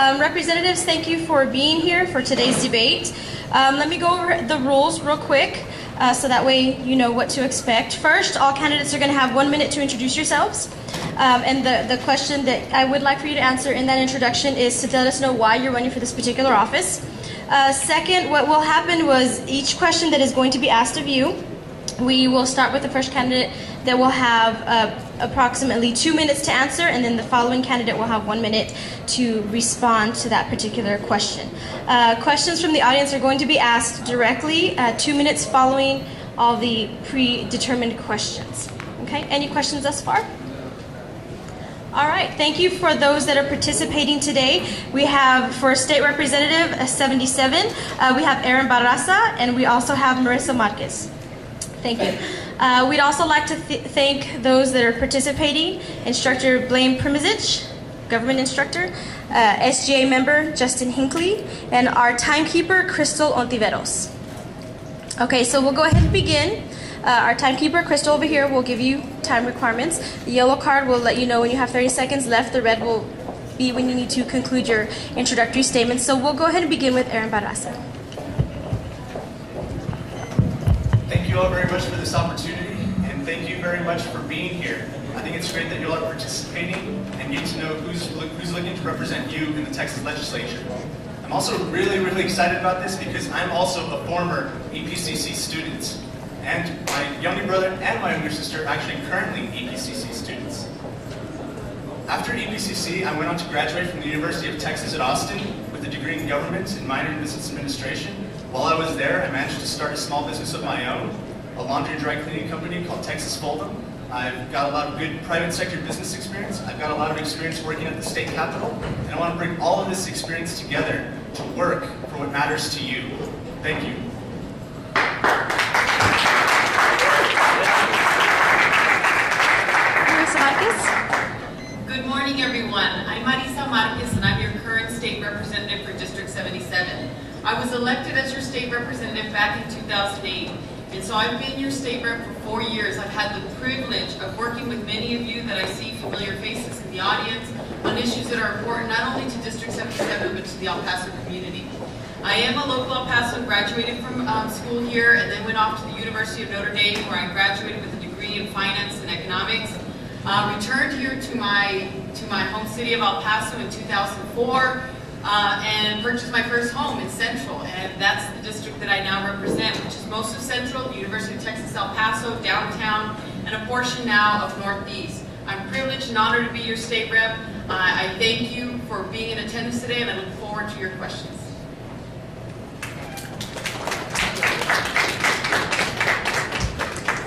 Representatives, thank you for being here for today's debate. Let me go over the rules real quick so that way you know what to expect. First, all candidates are going to have 1 minute to introduce yourselves. And the question that I would like for you to answer in that introduction is to let us know why you're running for this particular office. Second, what will happen was each question that is going to be asked of you, we will start with the first candidate that will have approximately 2 minutes to answer, and then the following candidate will have 1 minute to respond to that particular question. Questions from the audience are going to be asked directly 2 minutes following all the predetermined questions. Okay, any questions thus far? All right, thank you for those that are participating today. We have for State Representative 77, we have Aaron Barraza, and we also have Marisa Marquez. Thank you. We'd also like to thank those that are participating. Instructor Blaine Primizic, government instructor, SGA member Justin Hinckley, and our timekeeper Crystal Ontiveros. Okay, so we'll go ahead and begin. Our timekeeper, Crystal, over here, will give you time requirements. The yellow card will let you know when you have 30 seconds left. The red will be when you need to conclude your introductory statement. So we'll go ahead and begin with Aaron Barraza. Thank you all very much for this opportunity, and thank you very much for being here. I think it's great that you all are participating and get to know who's looking to represent you in the Texas legislature. I'm also really excited about this because I'm also a former EPCC student, and my younger brother and my younger sister are actually currently EPCC students. After EPCC, I went on to graduate from the University of Texas at Austin with a degree in government and minor in business administration. While I was there, I managed to start a small business of my own, a laundry and dry cleaning company called Texas Fold'em. I've got a lot of good private sector business experience. I've got a lot of experience working at the state capitol, and I want to bring all of this experience together to work for what matters to you. Thank you. Marisa Marquez. Good morning, everyone. I'm Marisa Marquez, and I'm your current state representative for District 77. I was elected as your state representative back in 2008, and so I've been your state rep for 4 years. I've had the privilege of working with many of you that I see familiar faces in the audience on issues that are important not only to District 77 but to the El Paso community. I am a local El Paso, graduated from school here, and then went off to the University of Notre Dame, where I graduated with a degree in finance and economics. Returned here to my home city of El Paso in 2004. And purchased my first home in Central, and that's the district that I now represent, which is most of Central, the University of Texas El Paso, downtown, and a portion now of Northeast. I'm privileged and honored to be your state rep. I thank you for being in attendance today, and I look forward to your questions.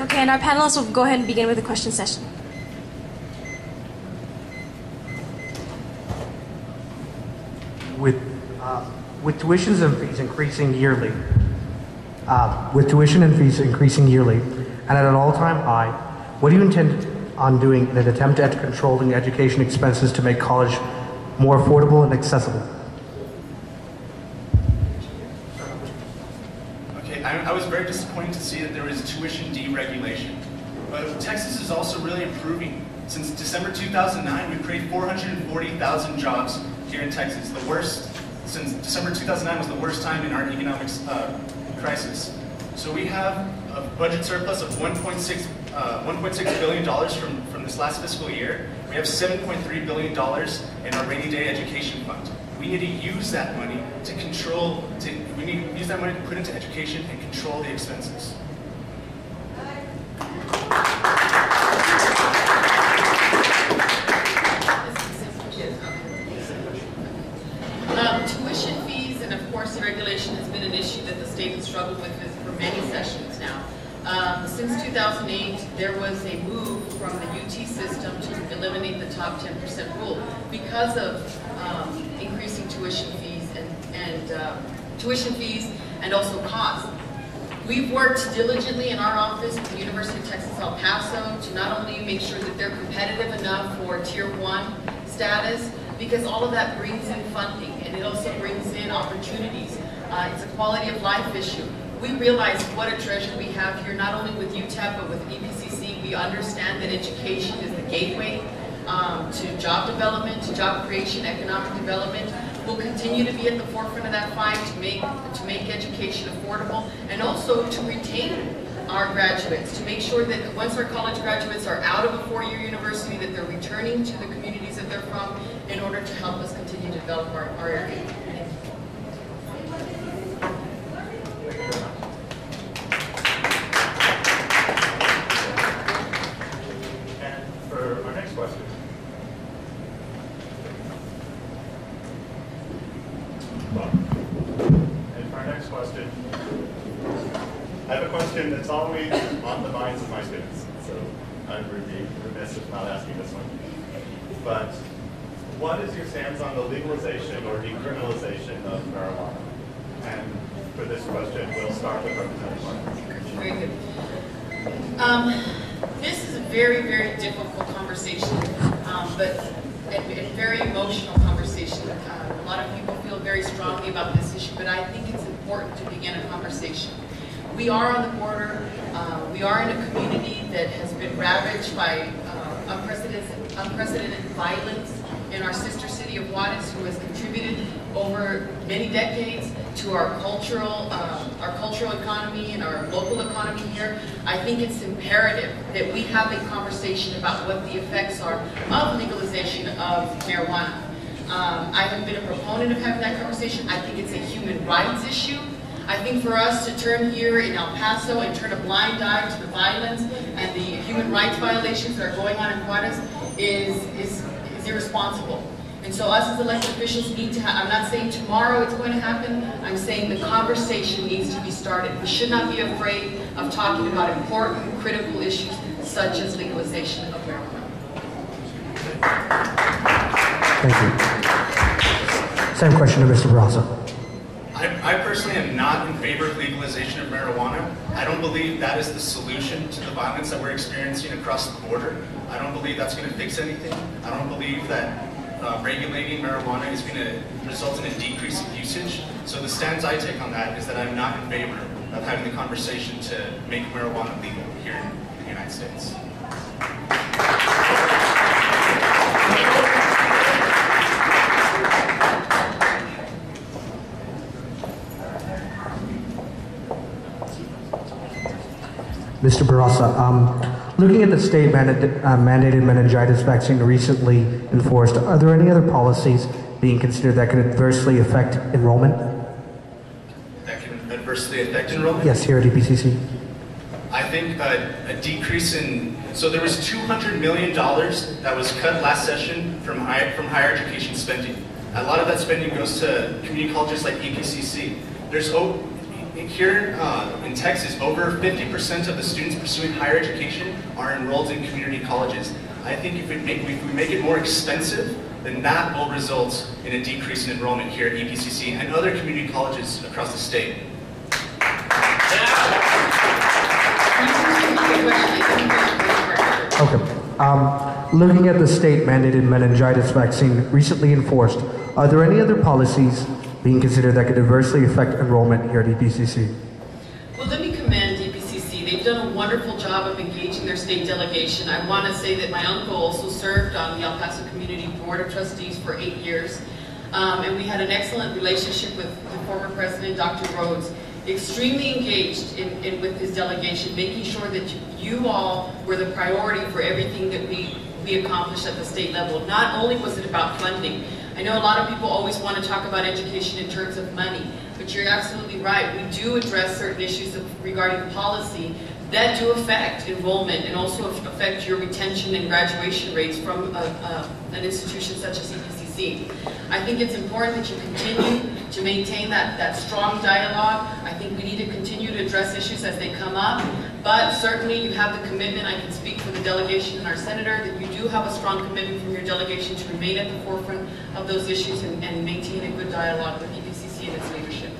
Okay, and our panelists will go ahead and begin with the question session. With tuitions and fees increasing yearly, and at an all-time high, what do you intend on doing in an attempt at controlling education expenses to make college more affordable and accessible? Okay, I was very disappointed to see that there was tuition deregulation, but Texas is also really improving. Since December 2009, we've created 440,000 jobs here in Texas, the worst. Since December 2009 was the worst time in our economics crisis. So we have a budget surplus of $1.6 billion from this last fiscal year. We have $7.3 billion in our rainy day education fund. We need to use that money to control, we need to use that money to put into education and control the expenses. Tuition fees and, of course, deregulation has been an issue that the state has struggled with for many sessions now. Since 2008, there was a move from the UT system to eliminate the top 10% rule because of increasing tuition fees and also costs. We've worked diligently in our office with the University of Texas El Paso to not only make sure that they're competitive enough for Tier 1 status, because all of that brings in funding, and it also brings in opportunities. It's a quality of life issue. We realize what a treasure we have here, not only with UTEP, but with EPCC. We understand that education is the gateway to job development, to job creation, economic development. But continue to be at the forefront of that fight to make education affordable, and also to retain our graduates, to make sure that once our college graduates are out of a four-year university, that they're returning to the communities that they're from in order to help us continue to develop our area. And for our next question. And for our next question, I have a question that's always on the minds of my students, so I would be remiss if not asking this one. But what is your stance on the legalization or decriminalization of marijuana? And for this question, we'll start with Representative Marquez. Very good. This is a very, very difficult conversation, but a very emotional conversation. A lot of people feel very strongly about this issue, but I think it's important to begin a conversation. We are on the border. We are in a community that has been ravaged by unprecedented violence in our sister city of Juarez, who has contributed over many decades to our cultural economy and our local economy here. I think it's imperative that we have a conversation about what the effects are of legalization of marijuana. I have been a proponent of having that conversation. I think it's a human rights issue. I think for us to turn here in El Paso and turn a blind eye to the violence and the human rights violations that are going on in Juarez is irresponsible. And so us as elected officials need to I'm not saying tomorrow it's going to happen, I'm saying the conversation needs to be started. We should not be afraid of talking about important, critical issues such as legalization of marijuana. Thank you. Same question to Mr. Barraza. I personally am not in favor of legalization of marijuana. I don't believe that is the solution to the violence that we're experiencing across the border. I don't believe that's going to fix anything. I don't believe that regulating marijuana is going to result in a decrease in usage. So the stance I take on that is that I'm not in favor of having the conversation to make marijuana legal here in the United States. Mr. Barraza, looking at the state mandated meningitis vaccine recently enforced, are there any other policies being considered that could adversely affect enrollment? That can adversely affect enrollment? Yes, here at EPCC. I think a decrease in, so there was $200 million that was cut last session from higher education spending. A lot of that spending goes to community colleges like EPCC. There's here in Texas, over 50% of the students pursuing higher education are enrolled in community colleges. I think if we make it more expensive, then that will result in a decrease in enrollment here at EPCC and other community colleges across the state. Okay. Looking at the state mandated meningitis vaccine recently enforced, are there any other policies being considered that could adversely affect enrollment here at EPCC? Well, let me commend EPCC. They've done a wonderful job of engaging their state delegation. I want to say that my uncle also served on the El Paso Community Board of Trustees for 8 years. And we had an excellent relationship with the former president, Dr. Rhodes. Extremely engaged with his delegation, making sure that you all were the priority for everything that we accomplished at the state level. Not only was it about funding. I know a lot of people always want to talk about education in terms of money, but you're absolutely right. We do address certain issues regarding policy that do affect enrollment and also affect your retention and graduation rates from an institution such as EPCC. I think it's important that you continue to maintain that strong dialogue. I think we need to continue to address issues as they come up, but certainly you have the commitment. I can speak for the delegation and our senator that you do have a strong commitment from your delegation to remain at the forefront of those issues and maintain a good dialogue with EPCC and its leadership.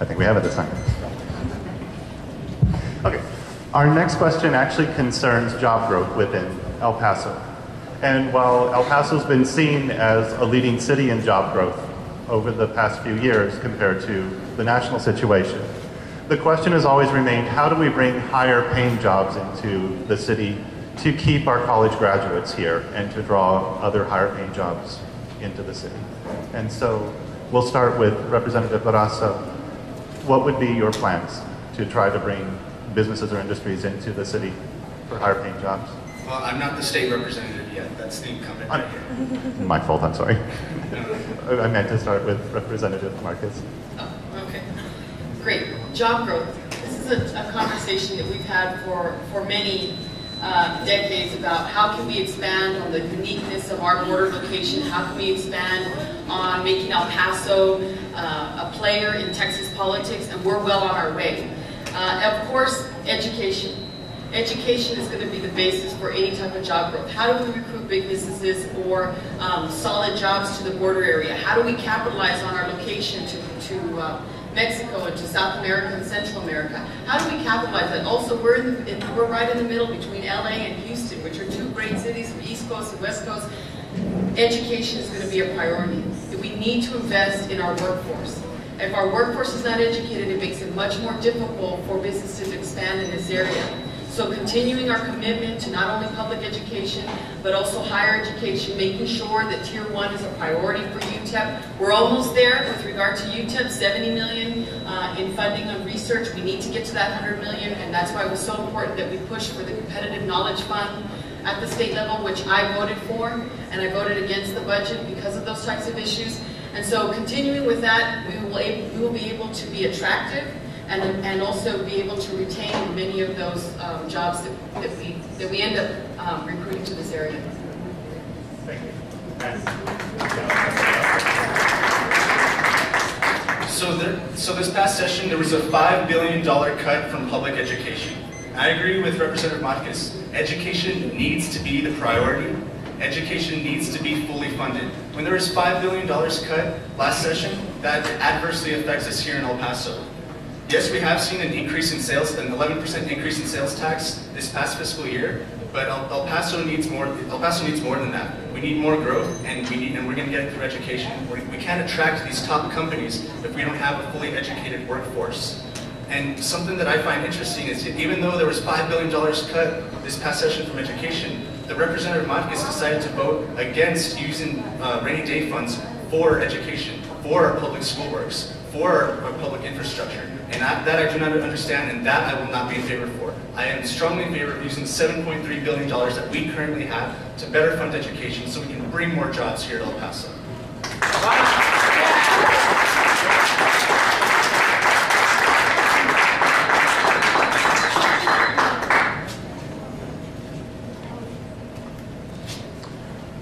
I think we have it this time. Okay, our next question actually concerns job growth within El Paso. And while El Paso's been seen as a leading city in job growth over the past few years compared to the national situation, the question has always remained, how do we bring higher paying jobs into the city to keep our college graduates here and to draw other higher paying jobs into the city? And so we'll start with Representative Barraza. What would be your plans to try to bring businesses or industries into the city for higher paying jobs? Well, I'm not the state representative yet. That's the incumbent right here. My fault, I'm sorry. I meant to start with Representative Marquez. Oh, okay. Great. Job growth. This is a conversation that we've had for many decades about how can we expand on the uniqueness of our border location, how can we expand on making El Paso a player in Texas politics, and we're well on our way. Of course, education. Education is going to be the basis for any type of job growth. How do we recruit big businesses or solid jobs to the border area? How do we capitalize on our location to Mexico and to South America and Central America? How do we capitalize that? Also, we're right in the middle between LA and Houston, which are two great cities, from East Coast and West Coast. Education is going to be a priority. We need to invest in our workforce. If our workforce is not educated, it makes it much more difficult for businesses to expand in this area. So continuing our commitment to not only public education, but also higher education, making sure that Tier 1 is a priority for UTEP. We're almost there with regard to UTEP, $70 million in funding on research. We need to get to that $100 million, and that's why it was so important that we push for the Competitive Knowledge Fund at the state level, which I voted for, and I voted against the budget because of those types of issues. And so continuing with that, we will be able to be attractive and also be able to retain many of those jobs that we end up recruiting to this area. Thank you. So this past session, there was a $5 billion cut from public education. I agree with Representative Marquez. Education needs to be the priority. Education needs to be fully funded. When there was $5 billion cut last session, that adversely affects us here in El Paso. Yes, we have seen an increase in sales, an 11% increase in sales tax this past fiscal year, but El Paso needs more. El Paso needs more than that. We need more growth, and we're going to get it through education. We can't attract these top companies if we don't have a fully educated workforce. And something that I find interesting is that even though there was $5 billion cut this past session from education, the Representative Marquez decided to vote against using rainy day funds for education, for our public school works, for our public infrastructure. And that I do not understand, and that I will not be in favor for. I am strongly in favor of using $7.3 billion that we currently have to better fund education so we can bring more jobs here to El Paso.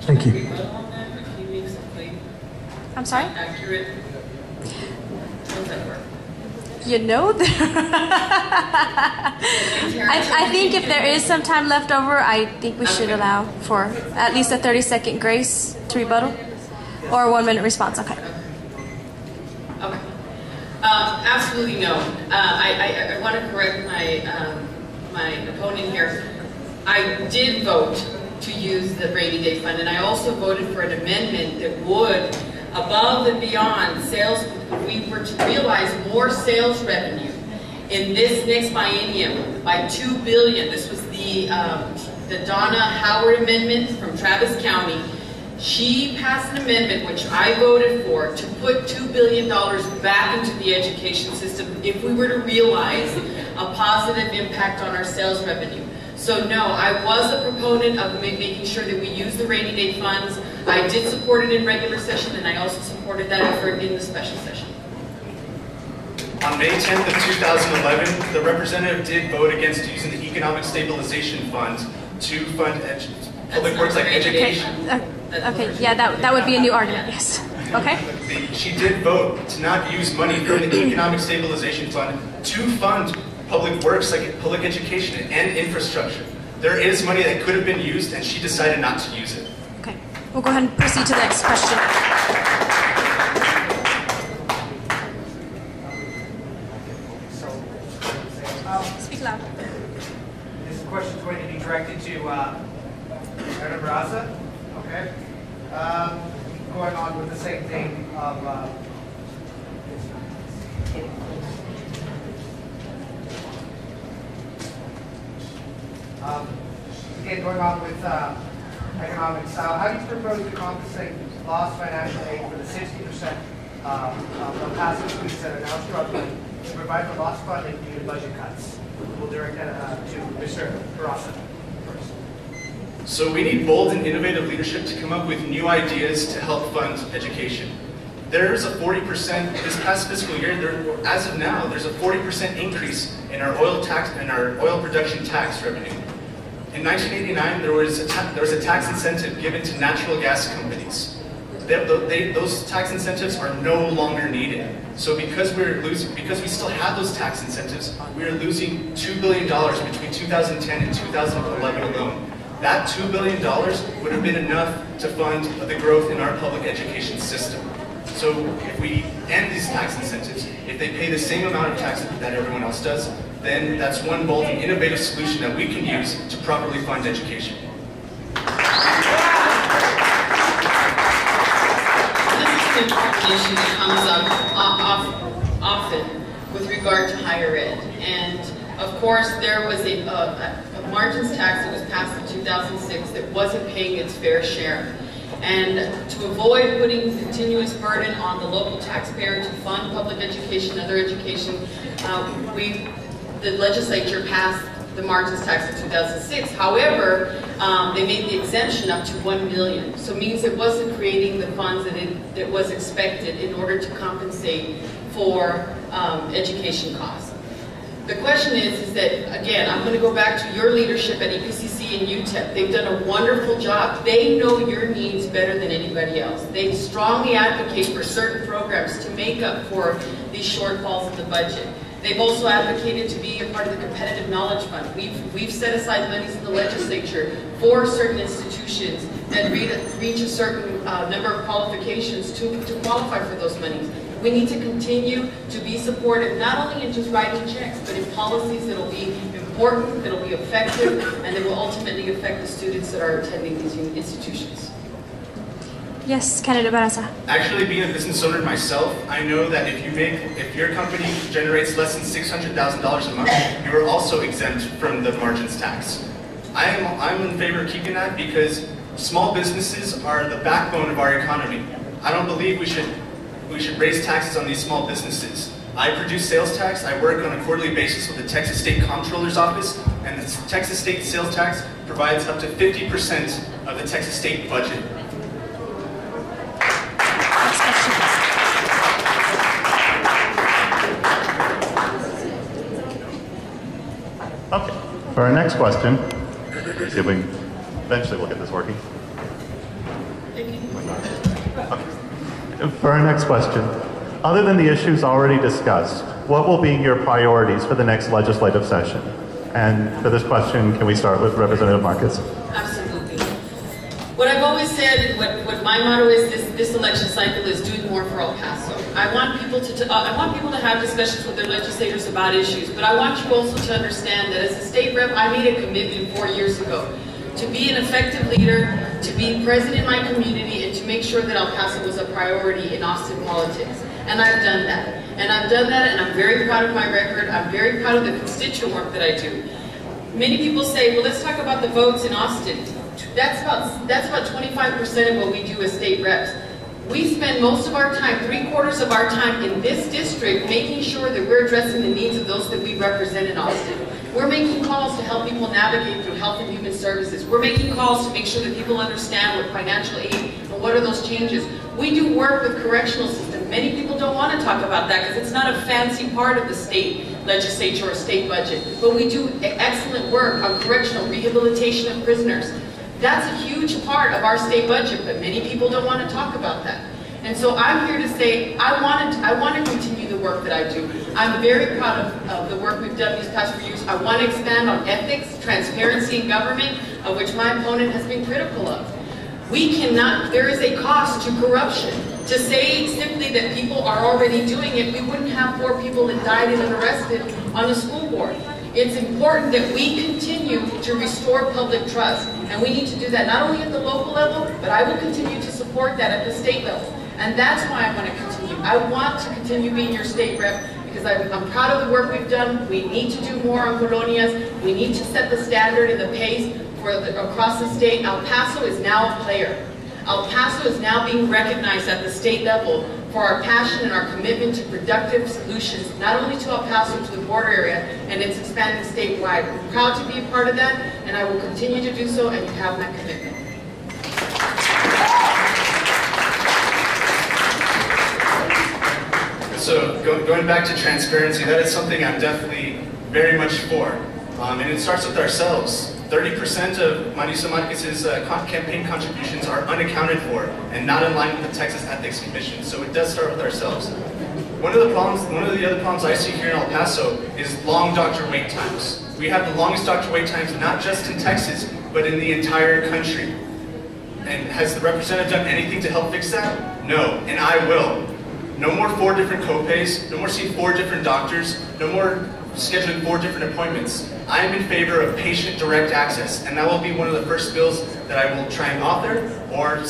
Thank you. I'm sorry? Accurate. How does that work? You know, I think if there is some time left over, I think we should allow for at least a 30-second grace to rebuttal, or a 1-minute response. Okay. Okay. Absolutely no. I want to correct my opponent here. I did vote to use the rainy day fund, and I also voted for an amendment that would, above and beyond sales, if we were to realize more sales revenue in this next biennium by $2 billion. This was the Donna Howard amendment from Travis County. She passed an amendment, which I voted for, to put $2 billion back into the education system if we were to realize a positive impact on our sales revenue. So no, I was a proponent of making sure that we use the rainy day funds. I did support it in regular session, and I also supported that effort in the special session. On May 10th of 2011, the representative did vote against using the Economic Stabilization Fund to fund public works like education. Okay, yeah, that would be a new argument, yes. Okay. She did vote to not use money from the Economic Stabilization Fund to fund public works like public education and infrastructure. There is money that could have been used, and she decided not to use it. Okay, we'll go ahead and proceed to the next question. Speak loud. This question is going to be directed to Aaron Barraza. of again, going on with economics, how do you propose to compensate lost financial aid for the 60% of El Paso students that are now struggling to provide for lost funding due to budget cuts? We'll direct that to Mr. Barraza first. So we need bold and innovative leadership to come up with new ideas to help fund education. There's a 40%, this past fiscal year, as of now, there's a 40% increase in our oil tax and our oil production tax revenue. In 1989, there was a tax incentive given to natural gas companies. Those tax incentives are no longer needed. So because we still have those tax incentives, we are losing $2 billion between 2010 and 2011 alone. That $2 billion would have been enough to fund the growth in our public education system. So if we end these tax incentives, if they pay the same amount of tax that everyone else does, then that's one bold and innovative solution that we can use to properly fund education. This is an important issue that comes up often with regard to higher ed. And of course, there was a margins tax that was passed in 2006 that wasn't paying its fair share. And to avoid putting continuous burden on the local taxpayer to fund public education and other education, the legislature passed the margins tax in 2006. However, they made the exemption up to $1 million. So it means it wasn't creating the funds that was expected in order to compensate for education costs. The question is that, again, I'm going to go back to your leadership at EPCC and UTEP. They've done a wonderful job. They know your needs better than anybody else. They strongly advocate for certain programs to make up for these shortfalls in the budget. They've also advocated to be a part of the Competitive Knowledge Fund. We've set aside monies in the legislature for certain institutions that reach a certain number of qualifications to qualify for those monies. We need to continue to be supportive, not only in just writing checks, but in policies that will be important, that will be effective, and that will ultimately affect the students that are attending these institutions. Yes, Candidate Barraza. Actually, being a business owner myself, I know that if your company generates less than $600,000 a month, you are also exempt from the margins tax. I'm in favor of keeping that because small businesses are the backbone of our economy. I don't believe we should raise taxes on these small businesses. I produce sales tax. I work on a quarterly basis with the Texas State Comptroller's Office, and the Texas State sales tax provides up to 50% of the Texas State budget. Okay, for our next question, see if we eventually we'll get this working. Okay. For our next question, other than the issues already discussed, what will be your priorities for the next legislative session? And for this question, can we start with Representative Marquez? Absolutely. What I've always said, and what my motto is, this election cycle is doing more for El Paso. I want people to have discussions with their legislators about issues, but I want you also to understand that as a state rep, I made a commitment 4 years ago to be an effective leader, to be present in my community, and to make sure that El Paso was a priority in Austin politics. And I've done that. And I've done that, and I'm very proud of my record. I'm very proud of the constituent work that I do. Many people say, well, let's talk about the votes in Austin. That's about 25% of what we do as state reps. We spend most of our time, 3/4 of our time in this district, making sure that we're addressing the needs of those that we represent in Austin. We're making calls to help people navigate through health and human services. We're making calls to make sure that people understand what financial aid and what are those changes. We do work with correctional system. Many people don't want to talk about that because it's not a fancy part of the state legislature or state budget. But we do excellent work on correctional rehabilitation of prisoners. That's a huge part of our state budget, but many people don't want to talk about that. And so I'm here to say I want to continue the work that I do. I'm very proud of the work we've done these past 4 years. I want to expand on ethics, transparency in government, of which my opponent has been critical of. There is a cost to corruption. To say simply that people are already doing it, we wouldn't have 4 people indicted and arrested on the school board. It's important that we continue to restore public trust, and we need to do that not only at the local level, but I will continue to support that at the state level. And that's why I want to continue. I want to continue being your state rep because I'm proud of the work we've done. We need to do more on colonias. We need to set the standard and the pace for across the state. El Paso is now a player. El Paso is now being recognized at the state level for our passion and our commitment to productive solutions, not only to El Paso, to the border area, and it's expanding statewide. I'm proud to be a part of that, and I will continue to do so, and you have my commitment. So going back to transparency, that is something I'm definitely very much for. And it starts with ourselves. 30% of Marisa Marquez's campaign contributions are unaccounted for and not in line with the Texas Ethics Commission. So it does start with ourselves. One of the other problems I see here in El Paso is long doctor wait times. We have the longest doctor wait times not just in Texas, but in the entire country. And has the representative done anything to help fix that? No, and I will. No more 4 different co-pays, no more seeing 4 different doctors, no more scheduling 4 different appointments. I am in favor of patient direct access, and that will be one of the first bills that I will try and author or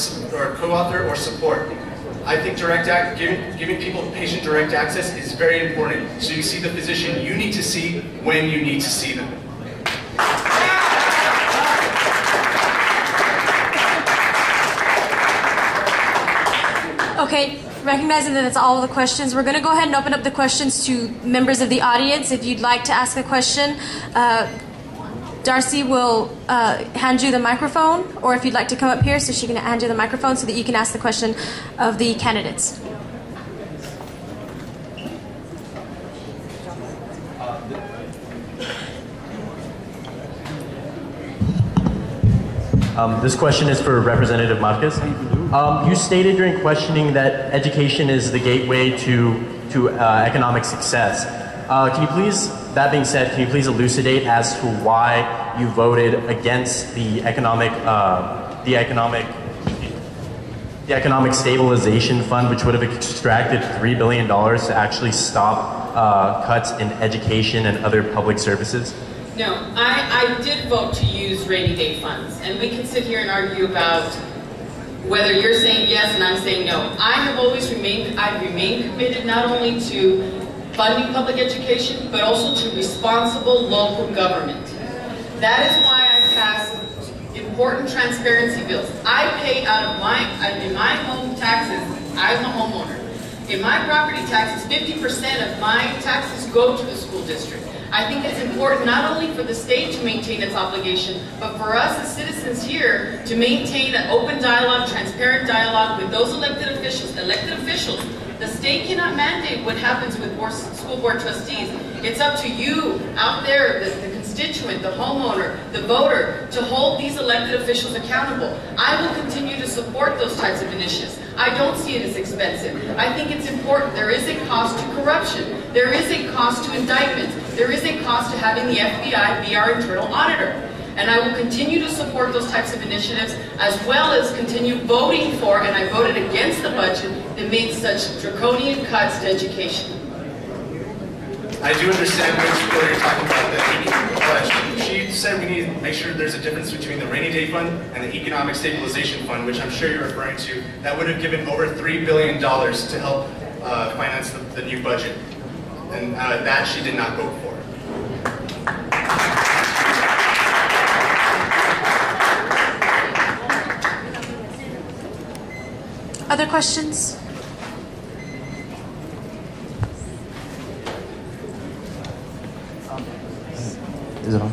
co-author or support. I think giving people patient direct access is very important. So you see the physician you need to see when you need to see them. Okay, recognizing that that's all the questions, we're going to go ahead and open up the questions to members of the audience. If you'd like to ask a question, Darcy will hand you the microphone, or if you'd like to come up here so she can hand you the microphone so that you can ask the question of the candidates. This question is for Representative Marquez. You stated during questioning that education is the gateway to economic success. Can you please, that being said, can you please elucidate as to why you voted against the economic stabilization fund, which would have extracted $3 billion to actually stop cuts in education and other public services? No, I did vote to use rainy day funds, and we can sit here and argue about whether you're saying yes and I'm saying no. I've remained committed not only to funding public education, but also to responsible local government. That is why I passed important transparency bills. I pay out of in my home taxes, I'm a homeowner. In my property taxes, 50% of my taxes go to the school district. I think it's important not only for the state to maintain its obligation, but for us as citizens here to maintain an open dialogue, transparent dialogue with those elected officials. The state cannot mandate what happens with school board trustees. It's up to you out there, the constituent, the homeowner, the voter, to hold these elected officials accountable. I will continue to support those types of initiatives. I don't see it as expensive. I think it's important. There is a cost to corruption. There is a cost to indictment. There is a cost to having the FBI be our internal auditor. And I will continue to support those types of initiatives, as well as continue voting for, and I voted against the budget that made such draconian cuts to education. I do understand what you're talking about, but she said we need to make sure there's a difference between the rainy day fund and the economic stabilization fund, which I'm sure you're referring to. That would have given over $3 billion to help finance the new budget. And that she did not vote for. Other questions? Is it on?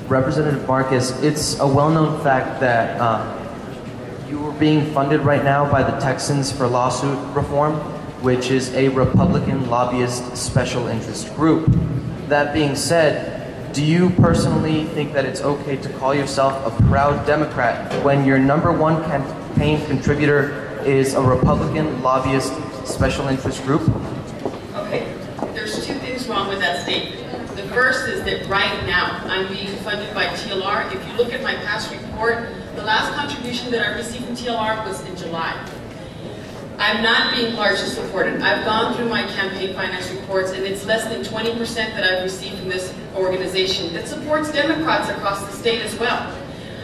Representative Marquez, it's a well-known fact that you are being funded right now by the Texans for Lawsuit Reform, which is a Republican lobbyist special interest group. That being said, do you personally think that it's okay to call yourself a proud Democrat when your #1 campaign contributor is a Republican lobbyist special interest group? Okay, there's 2 things wrong with that statement. The first is that right now I'm being funded by TLR. If you look at my past report, the last contribution that I received from TLR was in July. I'm not being largely supported. I've gone through my campaign finance reports, and it's less than 20% that I've received from this organization that supports Democrats across the state as well.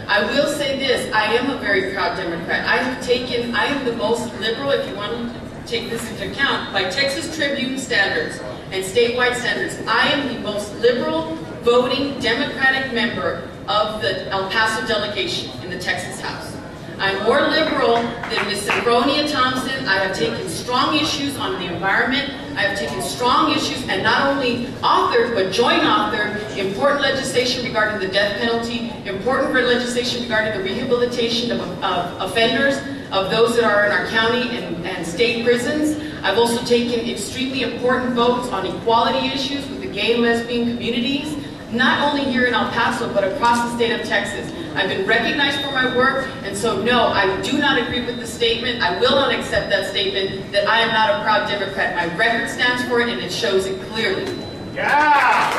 I will say this, I am a very proud Democrat. I am the most liberal, if you want to take this into account, by Texas Tribune standards and statewide standards. I am the most liberal voting Democratic member of the El Paso delegation in the Texas House. I'm more liberal than Ms. Sophronia Thompson. I have taken strong issues on the environment. I have taken strong issues and not only authored, but joint authored important legislation regarding the death penalty, important legislation regarding the rehabilitation of offenders, of those that are in our county and state prisons. I've also taken extremely important votes on equality issues with the gay and lesbian communities, not only here in El Paso, but across the state of Texas. I've been recognized for my work, and so no, I do not agree with the statement. I will not accept that statement that I am not a proud Democrat. My record stands for it, and it shows it clearly. Yeah!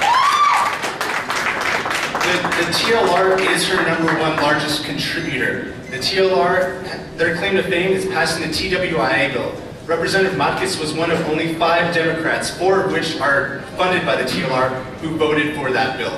The TLR is her #1 largest contributor. The TLR, their claim to fame is passing the TWIA bill. Representative Marquez was one of only 5 Democrats, 4 of which are funded by the TLR, who voted for that bill.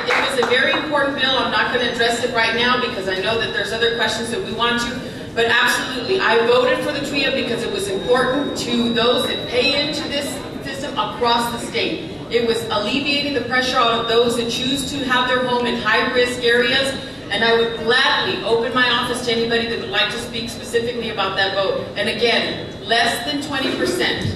It was a very important bill. I'm not going to address it right now because I know that there's other questions that we want to. But absolutely, I voted for the TWIA because it was important to those that pay into this system across the state. It was alleviating the pressure on those that choose to have their home in high-risk areas. And I would gladly open my office to anybody that would like to speak specifically about that vote. And again, less than 20%.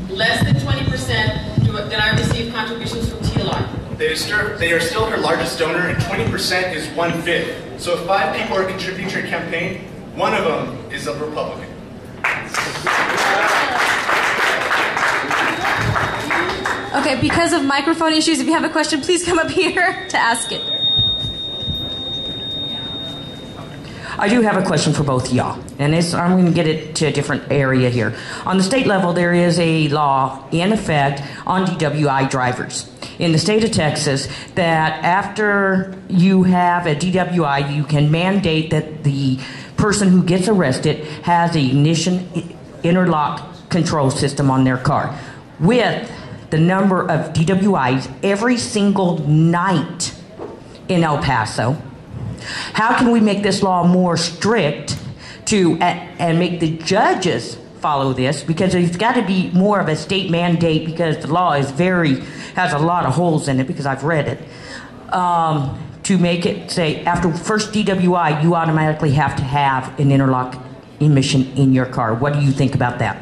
Less than 20% that I receive contributions from TLR. They are still her largest donor, and 20% is 1/5. So if 5 people are contributing to her campaign, one of them is a Republican. Okay, because of microphone issues, if you have a question, please come up here to ask it. I do have a question for both of y'all, and I'm going to get it to a different area here. On the state level, there is a law in effect on DWI drivers in the state of Texas that after you have a DWI, you can mandate that the person who gets arrested has a ignition interlock control system on their car. With the number of DWIs every single night in El Paso, how can we make this law more strict and make the judges follow this? Because there's got to be more of a state mandate, because the law is has a lot of holes in it, because I've read it. To make it say after first DWI, you automatically have to have an interlock emission in your car. What do you think about that?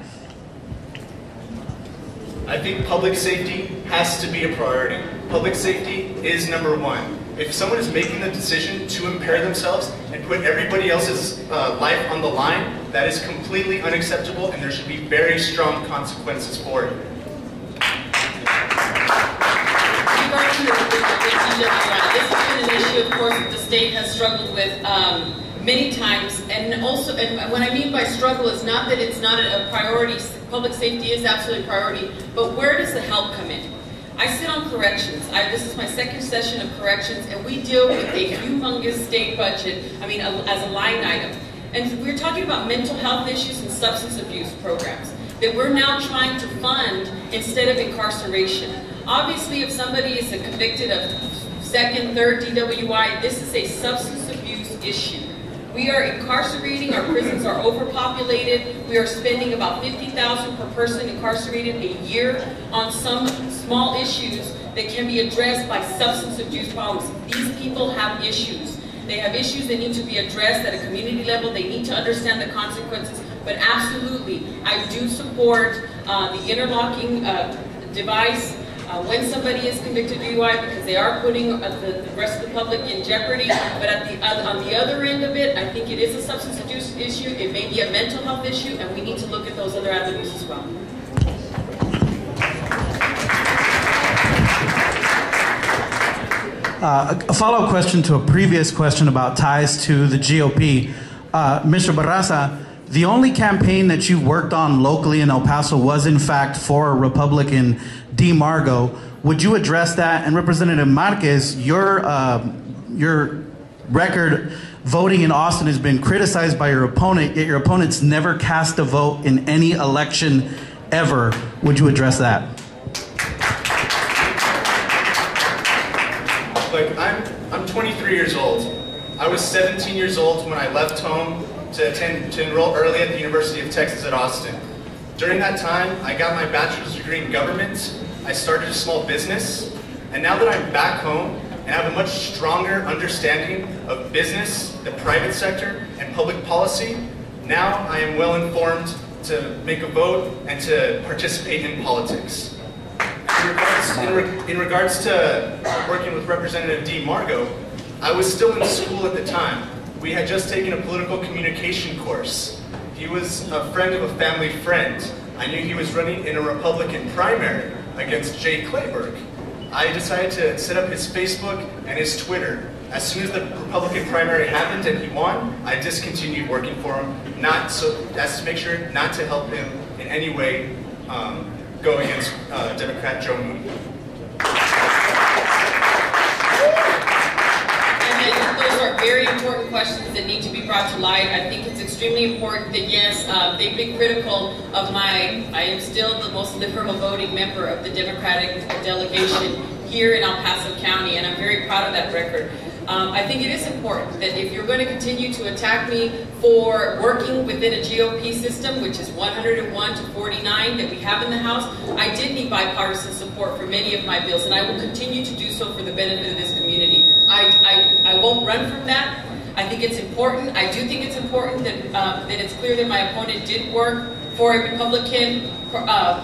I think public safety has to be a priority. Public safety is #1. If someone is making the decision to impair themselves and put everybody else's life on the line, that is completely unacceptable, and there should be very strong consequences for it. Regarding the DWI, this has been an issue, of course, that the state has struggled with many times, and also, and what I mean by struggle is not that it's not a priority. Public safety is absolutely a priority, but where does the help come in? I sit on corrections. This is my second session of corrections, and we deal with a humongous state budget, as a line item. And we're talking about mental health issues and substance abuse programs that we're now trying to fund instead of incarceration. Obviously, if somebody is convicted of second, third DWI, this is a substance abuse issue. We are incarcerating, our prisons are overpopulated. We are spending about $50,000 per person incarcerated a year on some small issues that can be addressed by substance abuse problems. These people have issues. They have issues that need to be addressed at a community level. They need to understand the consequences. But absolutely, I do support the interlocking device when somebody is convicted of DUI, because they are putting the rest of the public in jeopardy. But on the other end of it, I think it is a substance abuse issue. It may be a mental health issue, and we need to look at those other avenues as well. A follow-up question to a previous question about ties to the GOP. Mr. Barraza, the only campaign that you worked on locally in El Paso was, in fact, for a Republican, D. Margo. Would you address that? And Representative Marquez, your record voting in Austin has been criticized by your opponent, yet your opponent's never cast a vote in any election ever. Would you address that? quick. I'm 23 years old. I was 17 years old when I left home to enroll early at the University of Texas at Austin. During that time, I got my bachelor's degree in government. I started a small business. And now that I'm back home and have a much stronger understanding of business, the private sector, and public policy, now I am well informed to make a vote and to participate in politics. In regards to working with Representative D. Margo, I was still in school at the time. We had just taken a political communication course. He was a friend of a family friend. I knew he was running in a Republican primary against Jay Clayburgh. I decided to set up his Facebook and his Twitter. As soon as the Republican primary happened and he won, I discontinued working for him, as to make sure not to help him in any way go against Democrat Joe Moody. And those are very important questions that need to be brought to light. I think it's extremely important that, yes, they've been critical of I am still the most liberal voting member of the Democratic delegation here in El Paso County, and I'm very proud of that record. I think it is important that if you're going to continue to attack me for working within a GOP system, which is 101 to 49 that we have in the House, I did need bipartisan support for many of my bills, and I will continue to do so for the benefit of this community. I won't run from that. I think it's important. I do think it's important that, that it's clear that my opponent did work for a Republican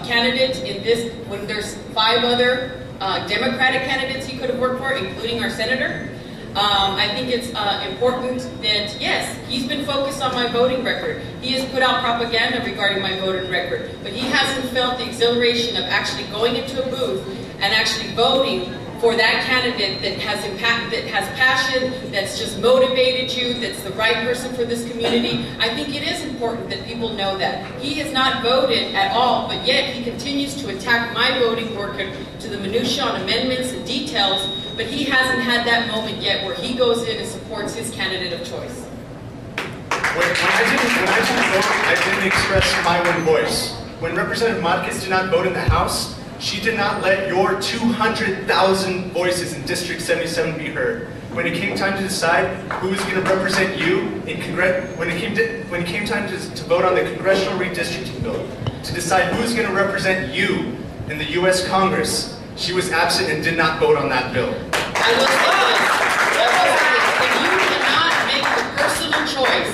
candidate in this, when there's 5 other Democratic candidates he could have worked for, including our senator. I think it's important that, yes, he's been focused on my voting record. He has put out propaganda regarding my voting record, but he hasn't felt the exhilaration of actually going into a booth and actually voting for that candidate that has impact, that has passion, that's just motivated you, that's the right person for this community. I think it is important that people know that. He has not voted at all, but yet he continues to attack my voting record to the minutiae on amendments and details, but he hasn't had that moment yet where he goes in and supports his candidate of choice. When I didn't vote, I didn't express my own voice. When Representative Marquez did not vote in the House, she did not let your 200,000 voices in District 77 be heard. When it came time to decide who was going to represent you in when it came time to vote on the congressional redistricting bill, to decide who's going to represent you in the U.S. Congress, she was absent and did not vote on that bill. I will say this. If you cannot make the personal choice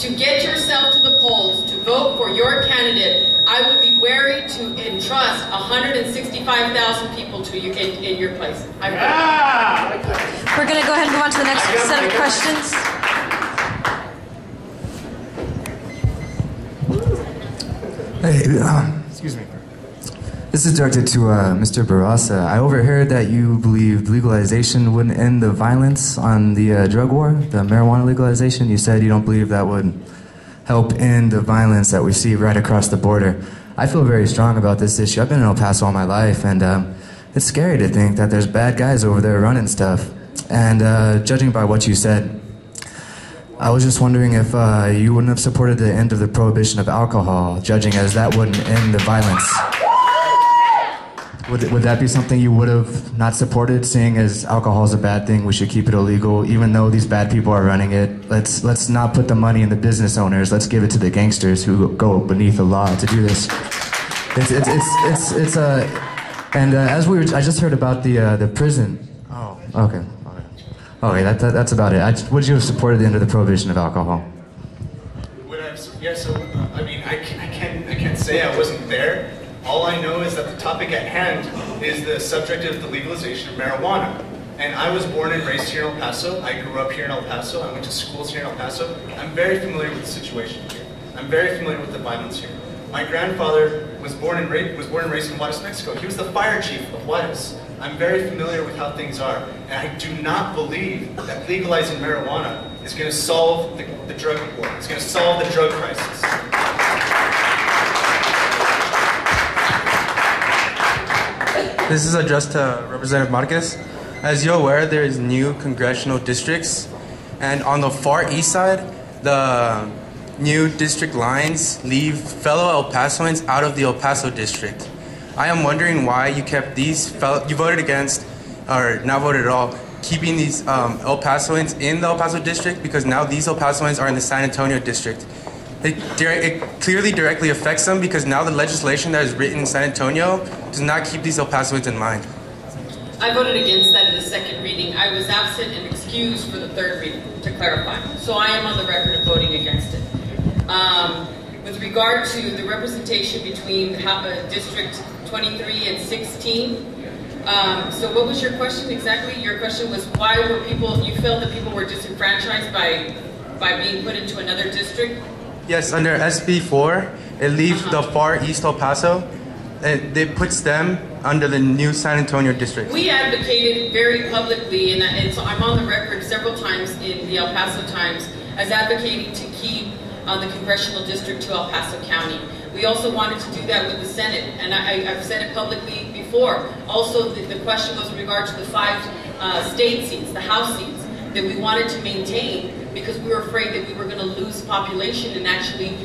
to get yourself to the polls, to vote for your candidate, I would be wary to entrust 165,000 people to you in your place. We're going to go ahead and move on to the next set of questions. Hey, excuse me. This is directed to Mr. Barraza. I overheard that you believe legalization wouldn't end the violence on the drug war, the marijuana legalization. You said you don't believe that would help end the violence that we see right across the border. I feel very strong about this issue. I've been in El Paso all my life, and it's scary to think that there's bad guys over there running stuff. And judging by what you said, I was just wondering if you wouldn't have supported the end of the prohibition of alcohol, judging as that wouldn't end the violence. Would that be something you would have not supported, seeing as alcohol is a bad thing, we should keep it illegal, even though these bad people are running it? Let's not put the money in the business owners, let's give it to the gangsters who go beneath the law to do this. And I just heard about the prison. Oh, okay. Okay, that's about it. Would you have supported the end of the prohibition of alcohol? Yeah, so, I mean, I can't say I wasn't there. All I know is that the topic at hand is the subject of the legalization of marijuana. And I was born and raised here in El Paso. I grew up here in El Paso. I went to schools here in El Paso. I'm very familiar with the situation here. I'm very familiar with the violence here. My grandfather was born and raised in Juarez, Mexico. He was the fire chief of Juarez. I'm very familiar with how things are. And I do not believe that legalizing marijuana is going to solve the drug war. It's going to solve the drug crisis. This is addressed to Representative Marquez. As you're aware, there is new congressional districts, and on the far east side, the new district lines leave fellow El Pasoans out of the El Paso district. I am wondering why you kept you voted against, or not voted at all, keeping these El Pasoans in the El Paso district, because now these El Pasoans are in the San Antonio district. It clearly directly affects them, because now the legislation that is written in San Antonio does not keep these El Pasoans in mind. I voted against that in the second reading. I was absent and excused for the third reading, to clarify. So I am on the record of voting against it. With regard to the representation between District 23 and 16, so what was your question exactly? Your question was why were people, you felt that people were disenfranchised by being put into another district? Yes, under SB 4, it leaves the far east El Paso. It puts them under the new San Antonio district. We advocated very publicly, and so I'm on the record several times in the El Paso Times as advocating to keep the congressional district to El Paso County. We also wanted to do that with the Senate, and I've said it publicly before. Also, the question was in regard to the 5 state seats, the House seats, that we wanted to maintain because we were afraid that we were going to lose population, and actually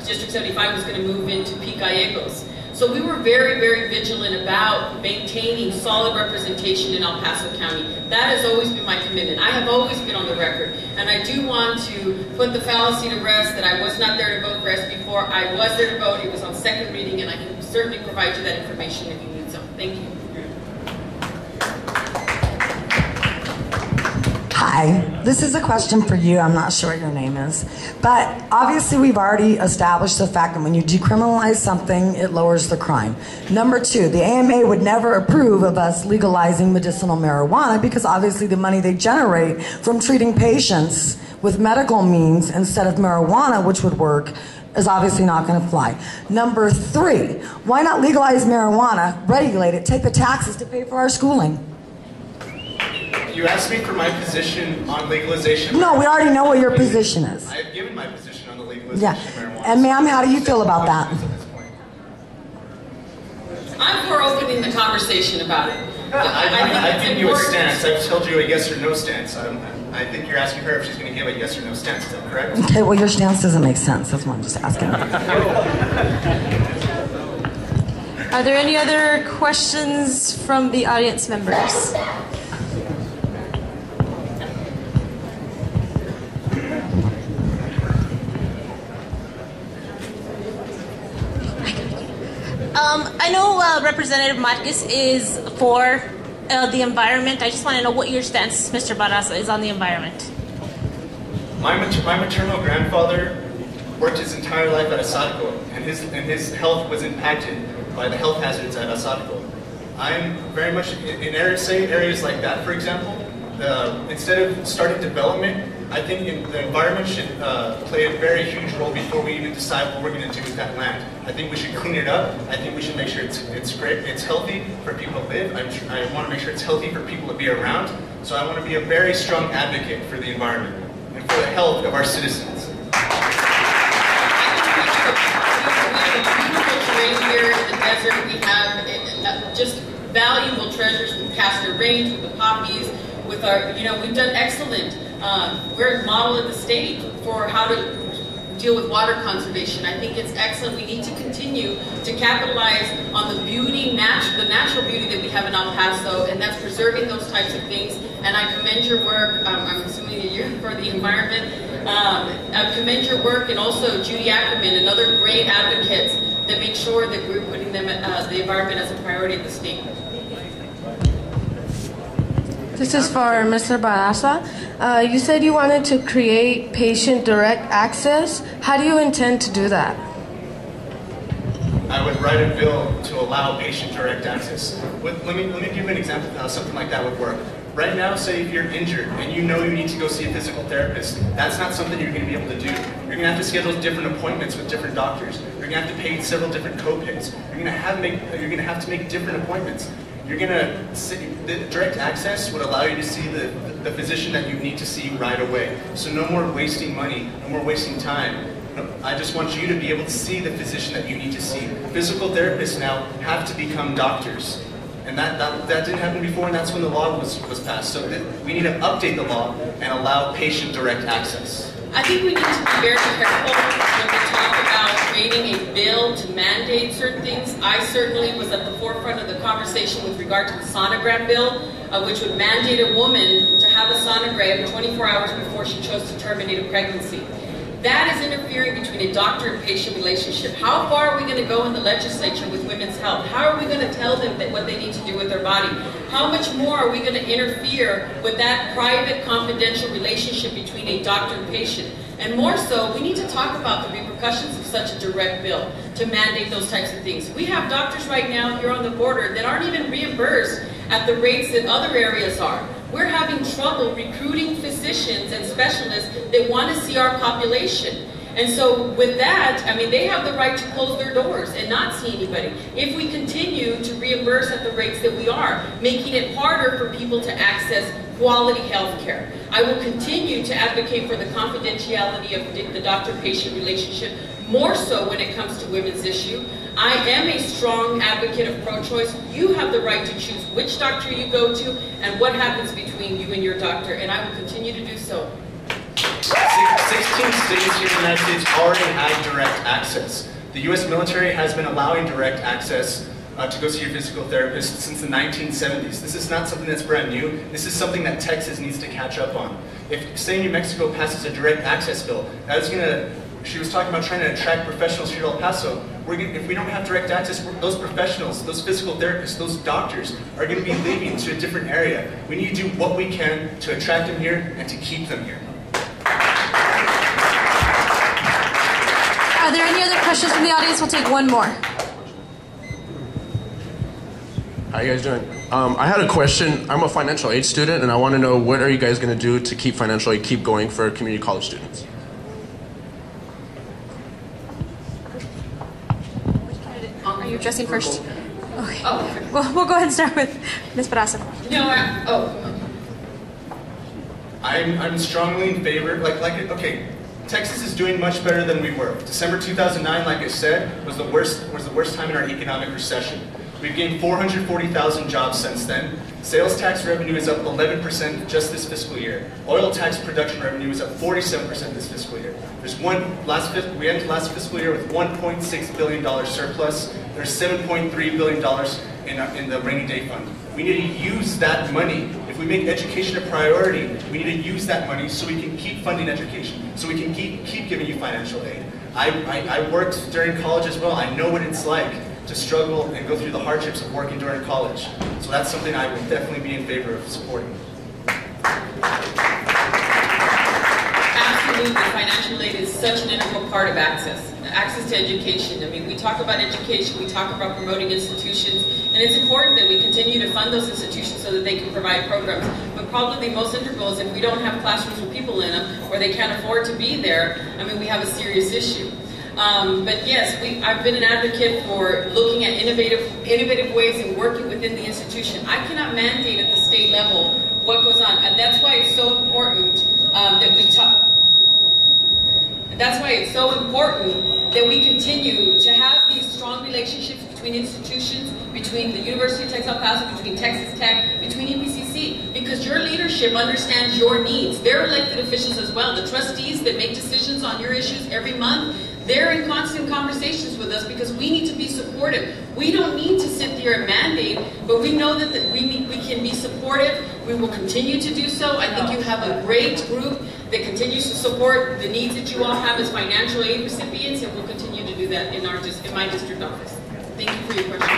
District 75 was going to move into Pico Gallegos. So we were very, very vigilant about maintaining solid representation in El Paso County. That has always been my commitment. I have always been on the record. And I do want to put the fallacy to rest that I was not there to vote for SB4. I was there to vote. It was on second reading, and I can certainly provide you that information if you need some. Thank you. Hi, this is a question for you. I'm not sure what your name is. But obviously we've already established the fact that when you decriminalize something, it lowers the crime. Number 2, the AMA would never approve of us legalizing medicinal marijuana because obviously the money they generate from treating patients with medical means instead of marijuana, which would work, is obviously not going to fly. Number 3, why not legalize marijuana, regulate it, take the taxes to pay for our schooling? You asked me for my position on legalization. No, we already know what your position is. I have given my position on the legalization of marijuana. And ma'am, how do you feel about that? I'm for opening the conversation about it. I've given you a stance. I've told you a yes or no stance. I think you're asking her if she's going to give a yes or no stance. Is that correct? Okay, well, your stance doesn't make sense. That's what I'm just asking. Are there any other questions from the audience members? I know Representative Marquez is for the environment. I just want to know what your stance, Mr. Barraza, is on the environment. My maternal grandfather worked his entire life at Asadco, and his health was impacted by the health hazards at Asadco. I'm very much in areas like that, for example. Instead of starting development, I think the environment should play a very huge role before we even decide what we're going to do with that land. I think we should clean it up. I think we should make sure it's great, it's healthy for people to live. I want to make sure it's healthy for people to be around. So I want to be a very strong advocate for the environment and for the health of our citizens. We have a beautiful terrain here in the desert. We have just valuable treasures with Castor Range, with the poppies, with our, we've done excellent. We're a model in the state for how to deal with water conservation. I think it's excellent. We need to continue to capitalize on the beauty, the natural beauty that we have in El Paso, and that's preserving those types of things. And I commend your work. I'm assuming that you're for the environment. I commend your work, and also Judy Ackerman and other great advocates that make sure that we're putting them the environment as a priority of the state. This is for Mr. Barraza. You said you wanted to create patient direct access. How do you intend to do that? I would write a bill to allow patient direct access. Let me give you an example of how something like that would work. Right now, say if you're injured and you know you need to go see a physical therapist, that's not something you're going to be able to do. You're going to have to schedule different appointments with different doctors. You're going to have to pay several different co-pays. You're going to have to make different appointments. The direct access would allow you to see the physician that you need to see right away. So no more wasting money, no more wasting time. I just want you to be able to see the physician that you need to see. Physical therapists now have to become doctors. And that didn't happen before, and that's when the law was passed. So we need to update the law and allow patient direct access. I think we need to be very careful when we talk about creating a bill to mandate certain things. I certainly was at the forefront of the conversation with regard to the sonogram bill. which would mandate a woman to have a sonogram 24 hours before she chose to terminate a pregnancy. That is interfering between a doctor and patient relationship. How far are we going to go in the legislature with women's health? How are we going to tell them that what they need to do with their body? How much more are we going to interfere with that private, confidential relationship between a doctor and patient? And more so, we need to talk about the repercussions of such a direct bill to mandate those types of things. We have doctors right now here on the border that aren't even reimbursed at the rates that other areas are. We're having trouble recruiting physicians and specialists that want to see our population. And so with that, I mean, they have the right to close their doors and not see anybody if we continue to reimburse at the rates that we are, making it harder for people to access quality health care. I will continue to advocate for the confidentiality of the doctor-patient relationship, more so when it comes to women's issue. I am a strong advocate of pro-choice. You have the right to choose which doctor you go to and what happens between you and your doctor, and I will continue to do so. 16 states here in the United States already have direct access. The U.S. military has been allowing direct access to go see your physical therapist since the 1970s. This is not something that's brand new. This is something that Texas needs to catch up on. If, say, New Mexico passes a direct access bill, that's going to, she was talking about trying to attract professionals here to El Paso. If we don't have direct access, those professionals, those physical therapists, those doctors are going to be leaving to a different area. We need to do what we can to attract them here and to keep them here. Are there any other questions from the audience? We'll take one more. How you guys doing? I had a question. I'm a financial aid student, and I want to know, what are you guys going to do to keep financial aid keep going for community college students? Are you addressing first? Okay. Well, we'll go ahead and start with Ms. Barraza. I'm strongly in favor, okay, Texas is doing much better than we were. December 2009, like I said, was the worst time in our economic recession. We've gained 440,000 jobs since then. Sales tax revenue is up 11% just this fiscal year. Oil tax production revenue is up 47% this fiscal year. We ended last fiscal year with $1.6 billion surplus. There's $7.3 billion in the rainy day fund. We need to use that money. If we make education a priority, we need to use that money so we can keep funding education, so we can keep giving you financial aid. I worked during college as well. I know what it's like to struggle and go through the hardships of working during college. So that's something I would definitely be in favor of supporting. Absolutely, financial aid is such an integral part of access to education. I mean, we talk about education, we talk about promoting institutions, and it's important that we continue to fund those institutions so that they can provide programs. But probably the most integral is if we don't have classrooms with people in them, or they can't afford to be there, I mean, we have a serious issue. But yes, I've been an advocate for looking at innovative ways and working within the institution. I cannot mandate at the state level what goes on, and that's why it's so important that we talk. That's why it's so important that we continue to have these strong relationships between institutions, between the University of Texas El Paso, between Texas Tech, between EPCC, because your leadership understands your needs. They're elected officials as well. The trustees that make decisions on your issues every month, they're in constant conversations with us because we need to be supportive. We don't need to sit there and mandate, but we know that we can be supportive. We will continue to do so. I think you have a great group that continues to support the needs that you all have as financial aid recipients, and we'll continue to do that in my district office. Thank you for your question.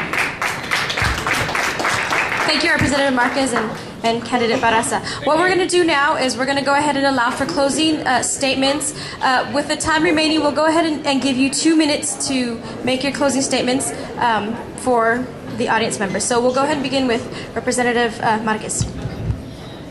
Thank you, Representative Marquez and Candidate Barraza. What we're going to do now is we're going to go ahead and allow for closing statements. With the time remaining, we'll go ahead and give you 2 minutes to make your closing statements for the audience members. So we'll go ahead and begin with Representative Marquez.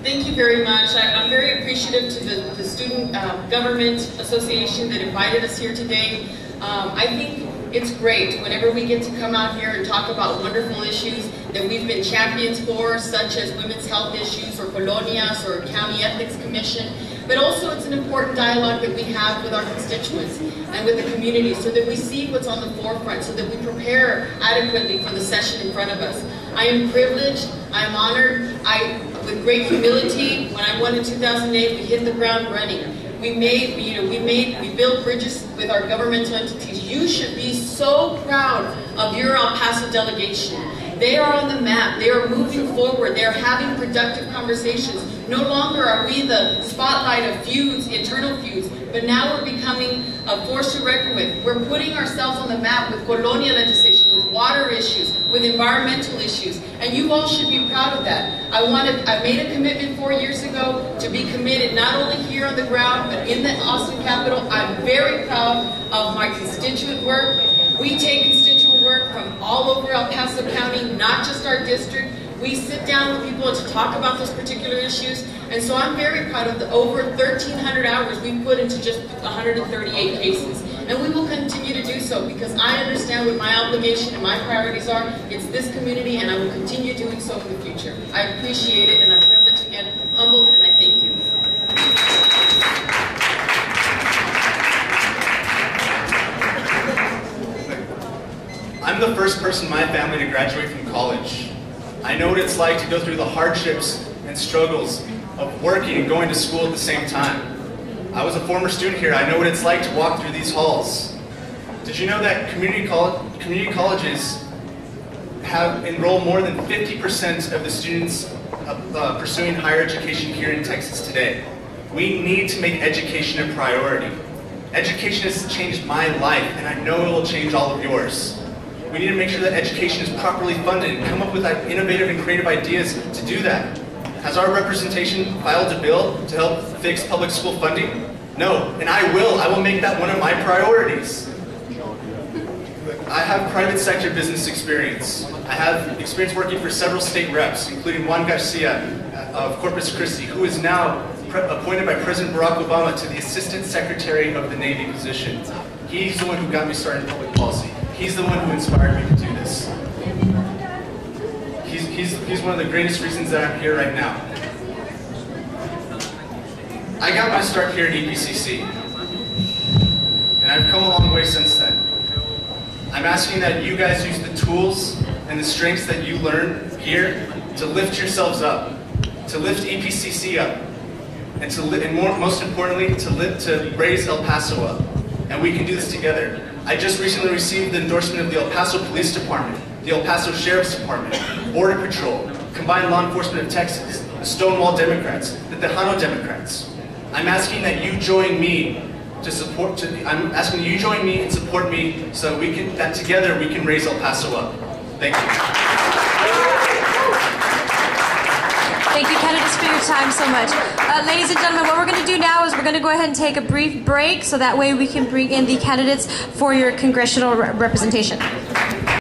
Thank you very much. I'm very appreciative to the Student Government Association that invited us here today. I think it's great whenever we get to come out here and talk about wonderful issues that we've been champions for, such as women's health issues or colonias or county ethics commission. But also it's an important dialogue that we have with our constituents and with the community so that we see what's on the forefront, so that we prepare adequately for the session in front of us. I am privileged, I am honored, with great humility, when I won in 2008, we hit the ground running. We built bridges with our governmental entities. You should be so proud of your El Paso delegation. They are on the map. They are moving forward. They are having productive conversations. No longer are we the spotlight of feuds, internal feuds, but now we're becoming a force to reckon with. We're putting ourselves on the map with colonia legislation, with water issues, with environmental issues, and you all should be proud of that. I made a commitment 4 years ago to be committed not only here on the ground, but in the Austin Capitol. I'm very proud of my constituent work. We take constituent work from all over El Paso County, not just our district. We sit down with people to talk about those particular issues, and so I'm very proud of the over 1,300 hours we put into just 138 cases. And we will continue to do so because I understand what my obligation and my priorities are. It's this community, and I will continue doing so in the future. I appreciate it, and I'm privileged again, humbled, and I thank you. I'm the first person in my family to graduate from college. I know what it's like to go through the hardships and struggles of working and going to school at the same time. I was a former student here. I know what it's like to walk through these halls. Did you know that community colleges have enrolled more than 50% of the students pursuing higher education here in Texas today? We need to make education a priority. Education has changed my life, and I know it will change all of yours. We need to make sure that education is properly funded and come up with innovative and creative ideas to do that. Has our representation filed a bill to help fix public school funding? No, and I will make that one of my priorities. I have private sector business experience. I have experience working for several state reps, including Juan Garcia of Corpus Christi, who is now appointed by President Barack Obama to the Assistant Secretary of the Navy position. He's the one who got me started in public policy. He's the one who inspired me to do this. He's one of the greatest reasons that I'm here right now. I got my start here at EPCC, and I've come a long way since then. I'm asking that you guys use the tools and the strengths that you learn here to lift yourselves up, to lift EPCC up, and most importantly, to raise El Paso up. And we can do this together. I just recently received the endorsement of the El Paso Police Department, the El Paso Sheriff's Department, Border Patrol, Combined Law Enforcement of Texas, the Stonewall Democrats, the Tejano Democrats. I'm asking that you join me I'm asking you join me and support me so that together we can raise El Paso up. Thank you. Thank you, candidates, for your time so much. Ladies and gentlemen, what we're going to do now is we're going to go ahead and take a brief break so that way we can bring in the candidates for your congressional representation.